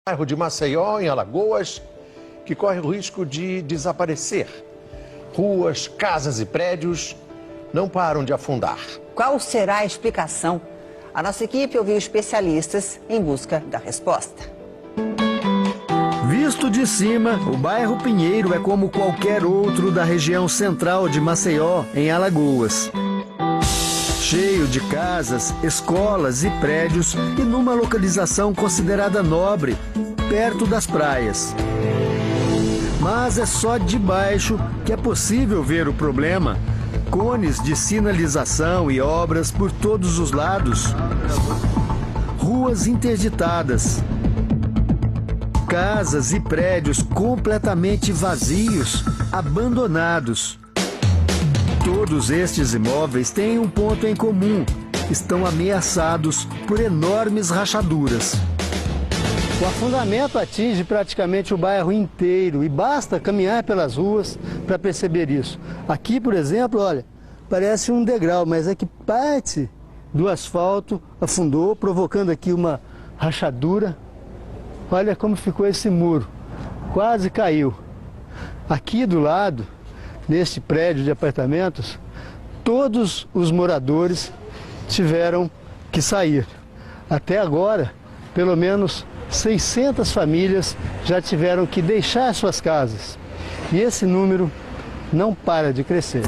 Bairro de Maceió, em Alagoas, que corre o risco de desaparecer. Ruas, casas e prédios não param de afundar. Qual será a explicação? A nossa equipe ouviu especialistas em busca da resposta. Visto de cima, o bairro Pinheiro é como qualquer outro da região central de Maceió, em Alagoas. Cheio de casas, escolas e prédios e numa localização considerada nobre, perto das praias. Mas é só de baixo que é possível ver o problema. Cones de sinalização e obras por todos os lados. Ruas interditadas. Casas e prédios completamente vazios, abandonados. Todos estes imóveis têm um ponto em comum: estão ameaçados por enormes rachaduras. O afundamento atinge praticamente o bairro inteiro e basta caminhar pelas ruas para perceber isso. Aqui, por exemplo, olha, parece um degrau, mas é que parte do asfalto afundou, provocando aqui uma rachadura. Olha como ficou esse muro, quase caiu. Aqui do lado, neste prédio de apartamentos, todos os moradores tiveram que sair. Até agora, pelo menos 600 famílias já tiveram que deixar suas casas. E esse número não para de crescer.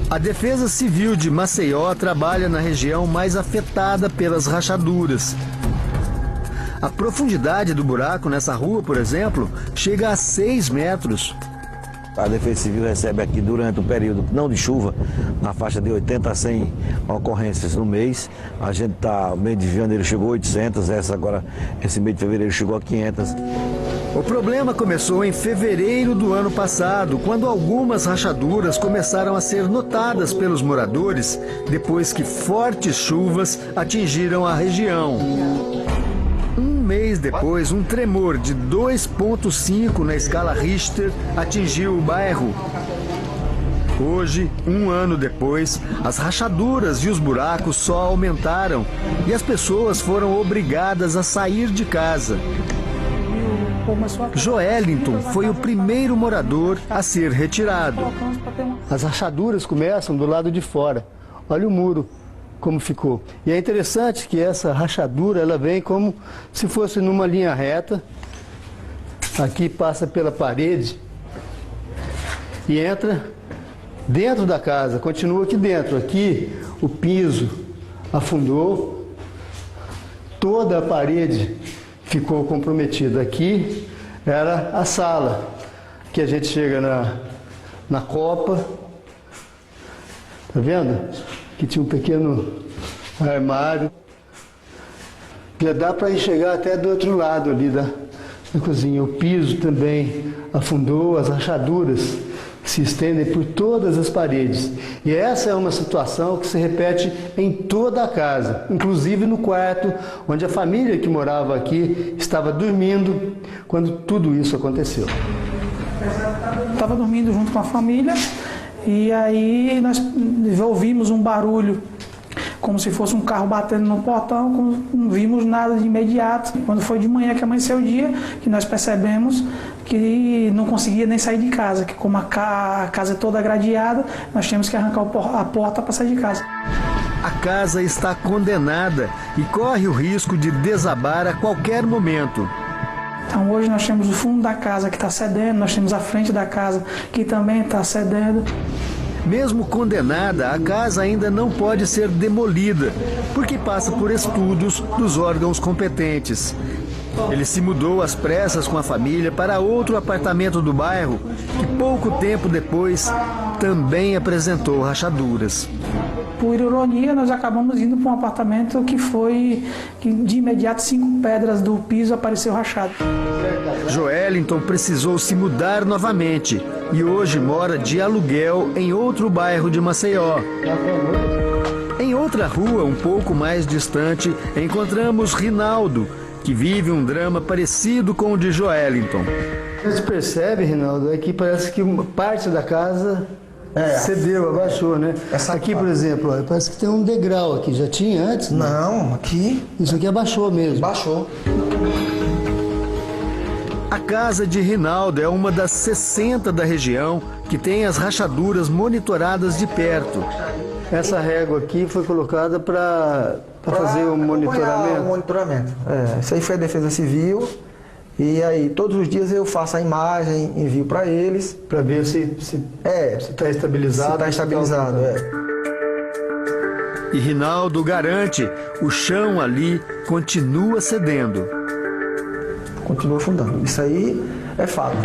A Defesa Civil de Maceió trabalha na região mais afetada pelas rachaduras. A profundidade do buraco nessa rua, por exemplo, chega a 6 metros. A Defesa Civil recebe aqui durante o período não de chuva, na faixa de 80 a 100 ocorrências no mês. A gente no mês de janeiro chegou a 800, esse mês de fevereiro chegou a 500. O problema começou em fevereiro do ano passado, quando algumas rachaduras começaram a ser notadas pelos moradores, depois que fortes chuvas atingiram a região. Um mês depois, um tremor de 2,5 na escala Richter atingiu o bairro. Hoje, um ano depois, as rachaduras e os buracos só aumentaram e as pessoas foram obrigadas a sair de casa. Joelinton foi o primeiro morador a ser retirado. As rachaduras começam do lado de fora. Olha o muro como ficou. E é interessante que essa rachadura ela vem como se fosse numa linha reta. Aqui passa pela parede e entra dentro da casa, continua aqui dentro. Aqui o piso afundou, toda a parede ficou comprometida. Aqui era a sala, que a gente chega na copa. Tá vendo? Que tinha um pequeno armário. Já dá para enxergar até do outro lado ali da cozinha. O piso também afundou, as rachaduras se estendem por todas as paredes. E essa é uma situação que se repete em toda a casa, inclusive no quarto, onde a família que morava aqui estava dormindo quando tudo isso aconteceu. Estava dormindo junto com a família e aí nós ouvimos um barulho como se fosse um carro batendo no portão, não vimos nada de imediato. Quando foi de manhã que amanheceu o dia, que nós percebemos que não conseguia nem sair de casa, que como a casa é toda gradeada, nós tínhamos que arrancar a porta para sair de casa. A casa está condenada e corre o risco de desabar a qualquer momento. Então hoje nós temos o fundo da casa que está cedendo, nós temos a frente da casa que também está cedendo. Mesmo condenada, a casa ainda não pode ser demolida, porque passa por estudos dos órgãos competentes. Ele se mudou às pressas com a família para outro apartamento do bairro, que pouco tempo depois também apresentou rachaduras. Por ironia, nós acabamos indo para um apartamento que de imediato 5 pedras do piso apareceu rachado. Joelinton precisou se mudar novamente e hoje mora de aluguel em outro bairro de Maceió. Em outra rua, um pouco mais distante, encontramos Rinaldo, que vive um drama parecido com o de Joelinton. Você percebe, Rinaldo, é que parece que uma parte da casa cedeu, abaixou, né? Aqui, por exemplo, olha, parece que tem um degrau aqui. Já tinha antes? Né? Não, aqui... Isso aqui abaixou mesmo. Baixou. A casa de Rinaldo é uma das 60 da região que tem as rachaduras monitoradas de perto. Essa régua aqui foi colocada para fazer o monitoramento? O monitoramento. Isso aí foi a Defesa Civil. E aí, todos os dias eu faço a imagem, envio para eles. Para ver se está estabilizado. Se está estabilizado, E Rinaldo garante, o chão ali continua cedendo. Continua afundando. Isso aí é fato.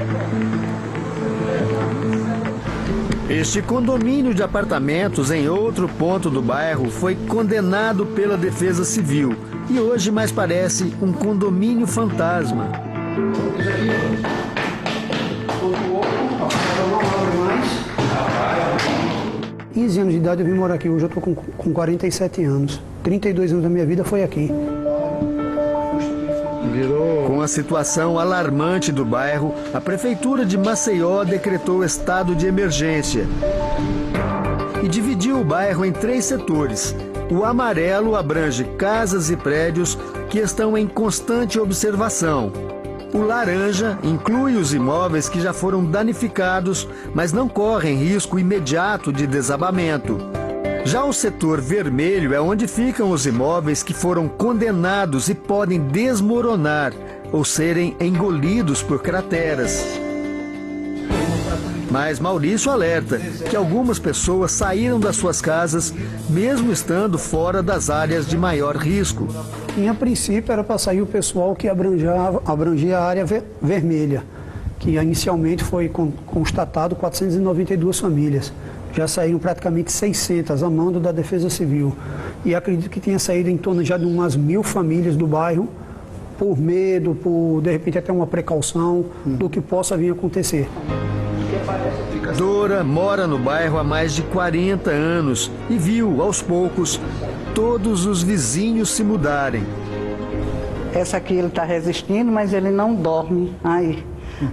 Este condomínio de apartamentos em outro ponto do bairro foi condenado pela Defesa Civil e hoje mais parece um condomínio fantasma. 15 anos de idade eu vim morar aqui, hoje eu estou com 47 anos. 32 anos da minha vida foi aqui. Com a situação alarmante do bairro, a Prefeitura de Maceió decretou estado de emergência e dividiu o bairro em 3 setores. O amarelo abrange casas e prédios que estão em constante observação. O laranja inclui os imóveis que já foram danificados, mas não correm risco imediato de desabamento. Já o setor vermelho é onde ficam os imóveis que foram condenados e podem desmoronar ou serem engolidos por crateras. Mas Maurício alerta que algumas pessoas saíram das suas casas, mesmo estando fora das áreas de maior risco. E a princípio era para sair o pessoal que abrangia a área vermelha, que inicialmente foi constatado 492 famílias. Já saíram praticamente 600 a mando da Defesa Civil. E acredito que tenha saído em torno já de umas 1000 famílias do bairro, por medo, por de repente até uma precaução do que possa vir a acontecer. Dora mora no bairro há mais de 40 anos e viu, aos poucos, todos os vizinhos se mudarem. Essa aqui ele está resistindo, mas ele não dorme aí.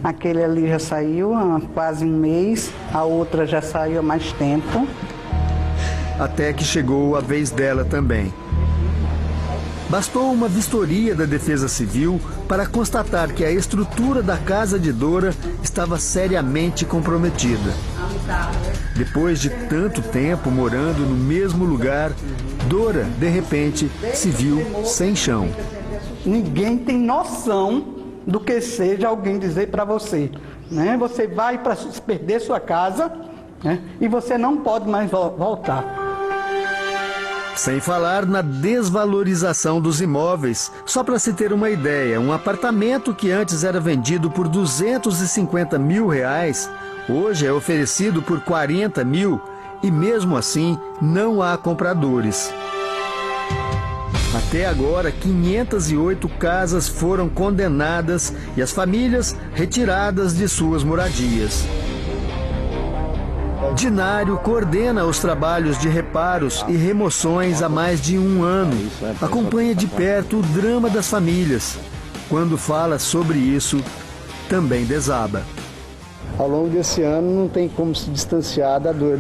Aquele ali já saiu há quase um mês, a outra já saiu há mais tempo. Até que chegou a vez dela também. Bastou uma vistoria da Defesa Civil para constatar que a estrutura da casa de Dora estava seriamente comprometida. Depois de tanto tempo morando no mesmo lugar, Dora, de repente, se viu sem chão. Ninguém tem noção do que seja alguém dizer para você, né? Você vai para perder sua casa, né? E você não pode mais voltar. Sem falar na desvalorização dos imóveis. Só para se ter uma ideia, um apartamento que antes era vendido por R$250 mil, hoje é oferecido por 40 mil e mesmo assim não há compradores. Até agora, 508 casas foram condenadas e as famílias retiradas de suas moradias. Dinário coordena os trabalhos de reparos e remoções há mais de um ano. Acompanha de perto o drama das famílias. Quando fala sobre isso, também desaba. Ao longo desse ano não tem como se distanciar da dor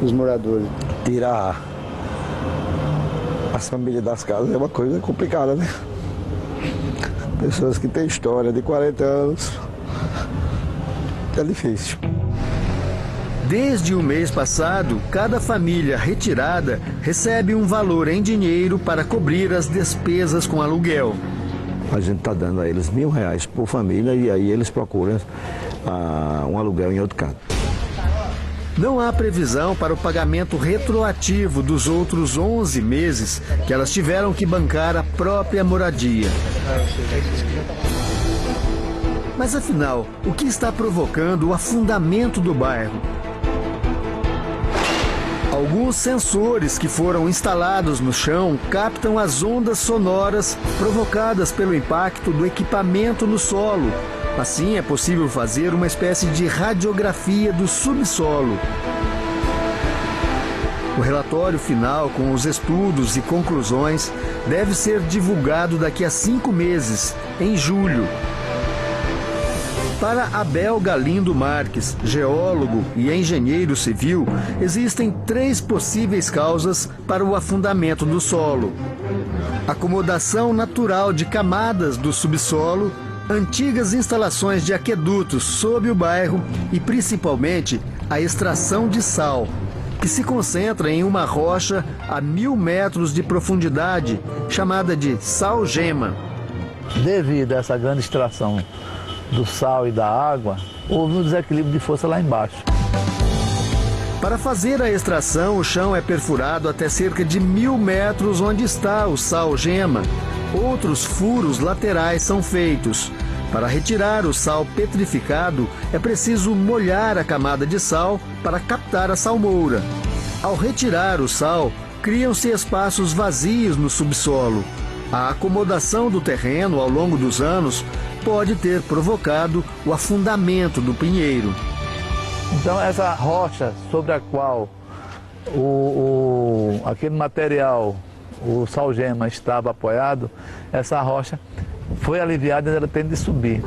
dos moradores. Tirar as famílias das casas é uma coisa complicada, né? Pessoas que têm história de 40 anos, é difícil. Desde o mês passado, cada família retirada recebe um valor em dinheiro para cobrir as despesas com aluguel. A gente está dando a eles R$1.000 por família e aí eles procuram um aluguel em outro canto. Não há previsão para o pagamento retroativo dos outros 11 meses que elas tiveram que bancar a própria moradia. Mas afinal, o que está provocando o afundamento do bairro? Alguns sensores que foram instalados no chão captam as ondas sonoras provocadas pelo impacto do equipamento no solo. Assim, é possível fazer uma espécie de radiografia do subsolo. O relatório final, com os estudos e conclusões, deve ser divulgado daqui a 5 meses, em julho. Para Abel Galindo Marques, geólogo e engenheiro civil, existem 3 possíveis causas para o afundamento do solo: acomodação natural de camadas do subsolo, Antigas instalações de aquedutos sob o bairro e principalmente a extração de sal, que se concentra em uma rocha a 1000 metros de profundidade, chamada de sal-gema. Devido a essa grande extração do sal e da água, houve um desequilíbrio de força lá embaixo. Para fazer a extração, o chão é perfurado até cerca de 1000 metros onde está o sal-gema. Outros furos laterais são feitos. Para retirar o sal petrificado, é preciso molhar a camada de sal para captar a salmoura. Ao retirar o sal, criam-se espaços vazios no subsolo. A acomodação do terreno ao longo dos anos pode ter provocado o afundamento do pinheiro. Então essa rocha sobre a qual aquele material, o sal-gema, estava apoiado, essa rocha foi aliviada e ela tem de subir.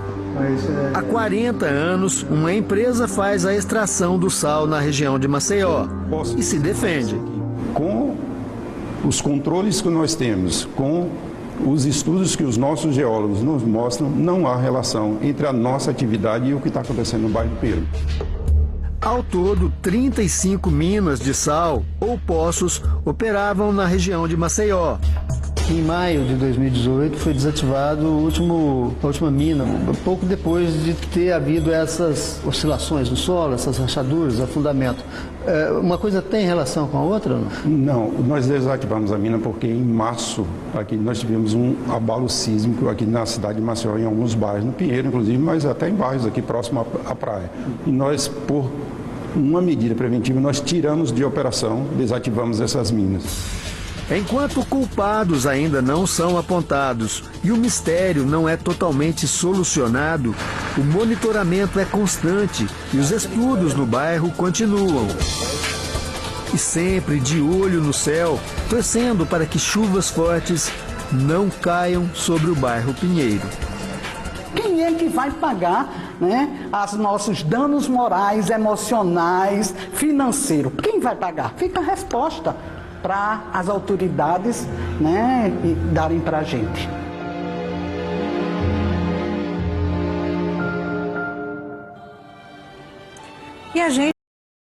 Há 40 anos, uma empresa faz a extração do sal na região de Maceió e se defende. Com os controles que nós temos, com os estudos que os nossos geólogos nos mostram, não há relação entre a nossa atividade e o que está acontecendo no bairro do Pinheiro. Ao todo, 35 minas de sal ou poços operavam na região de Maceió. Em maio de 2018 foi desativado a última mina, pouco depois de ter havido essas oscilações no solo, essas rachaduras, afundamento. Uma coisa tem relação com a outra? Não, nós desativamos a mina porque em março aqui nós tivemos um abalo sísmico aqui na cidade de Maceió, em alguns bairros, no Pinheiro inclusive, mas até em bairros aqui próximo à praia. E nós, por uma medida preventiva, nós tiramos de operação, desativamos essas minas. Enquanto culpados ainda não são apontados e o mistério não é totalmente solucionado, o monitoramento é constante e os estudos no bairro continuam. E sempre de olho no céu, torcendo para que chuvas fortes não caiam sobre o bairro Pinheiro. Quem é que vai pagar, né, os nossos danos morais, emocionais, financeiros? Quem vai pagar? Fica a resposta para as autoridades, né, darem para a gente. E a gente